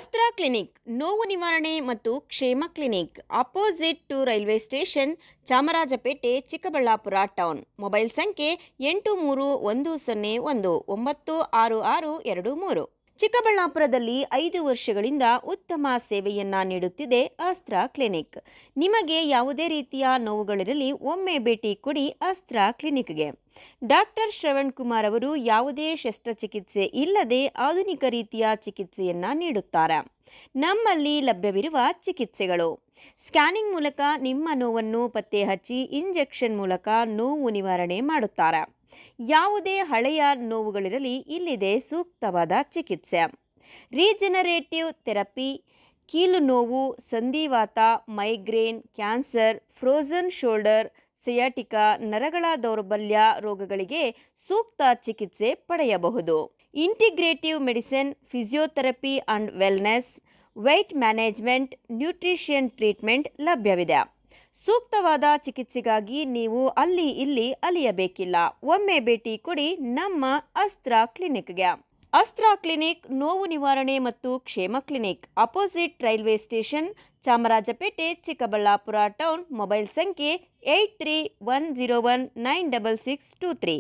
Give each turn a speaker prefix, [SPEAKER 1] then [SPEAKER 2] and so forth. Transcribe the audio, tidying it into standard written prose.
[SPEAKER 1] ಅಸ್ತ್ರ ಕ್ಲಿನಿಕ್ ನೋವು ನಿವಾರಣೆ ಮತ್ತು ಕ್ಷೇಮ clinic opposite to railway station Chamarajpet Chikkaballapur town mobile ಸಂಖ್ಯೆ 8310196623 ಚಿಕ್ಕಬಳ್ಳಾಪುರದಲ್ಲಿ 5 ವರ್ಷಗಳಿಂದ ಉತ್ತಮ ಸೇವೆಯನ್ನ ನೀಡುತ್ತಿದೆ ಅಸ್ತ್ರ ಕ್ಲಿನಿಕ್. ನಿಮಗೆ ಯಾವುದೇ ರೀತಿಯ ನೋವುಗಳಿರಲಿ ಒಮ್ಮೆ ಭೇಟಿ ಕೊಡಿ ಅಸ್ತ್ರ ಕ್ಲಿನಿಕ್ಗೆ. ಡಾಕ್ಟರ್ ಶ್ರವಣ್ ಕುಮಾರ್ ಅವರು ಯಾವುದೇ ಶಸ್ತ್ರಚಿಕಿತ್ಸೆ ಇಲ್ಲದೆ ಆಧುನಿಕ ರೀತಿಯ ಚಿಕಿತ್ಸೆಯನ್ನ ನೀಡುತ್ತಾರೆ. ನಮ್ಮಲ್ಲಿ ಲಭ್ಯವಿರುವ ಚಿಕಿತ್ಸೆಗಳು: ಸ್ಕ್ಯಾನಿಂಗ್ ಮೂಲಕ ನಿಮ್ಮ ನೋವನ್ನು ಪತ್ತೆ ಹಚ್ಚಿ ಇಂಜೆಕ್ಷನ್ ಮೂಲಕ ನೋವು ನಿವಾರಣೆ ಮಾಡುತ್ತಾರೆ. ಯಾವುದೇ ಹಳೆಯ ನೋವುಗಳಿರಲಿ ಇಲ್ಲಿದೆ ಸೂಕ್ತವಾದ ಚಿಕಿತ್ಸೆ. ರೀಜನರೇಟಿವ್ ಥೆರಪಿ, ಕೀಲು ನೋವು, ಸಂಧಿವಾತ, migraine, cancer, frozen shoulder, sciatica, ನರಗಳ ದೌರ್ಬಲ್ಯ ರೋಗಗಳಿಗೆ ಸೂಕ್ತ ಚಿಕಿತ್ಸೆ ಪಡೆಯಬಹುದು. Integrative medicine, physiotherapy and wellness, weight management, nutrition treatment ಲಭ್ಯವಿದೆ. ಸೂಕ್ತವಾದ ಚಿಕಿತ್ಸೆಗಾಗಿ ನೀವು ಅಲ್ಲಿ ಇಲ್ಲಿ ಅಲಿಯಬೇಕಿಲ್ಲ. ಒಮ್ಮೆ ಭೇಟಿ ಕೊಡಿ ನಮ್ಮ ಅಸ್ತ್ರ ಕ್ಲಿನಿಕ್ಗೆ. ಅಸ್ತ್ರ ಕ್ಲಿನಿಕ್ ನೋವು ನಿವಾರಣೆ ಮತ್ತು ಕ್ಷೇಮ clinic opposite railway station Chamarajpet Chikkaballapur town mobile ಸಂಖ್ಯೆ 8310196623.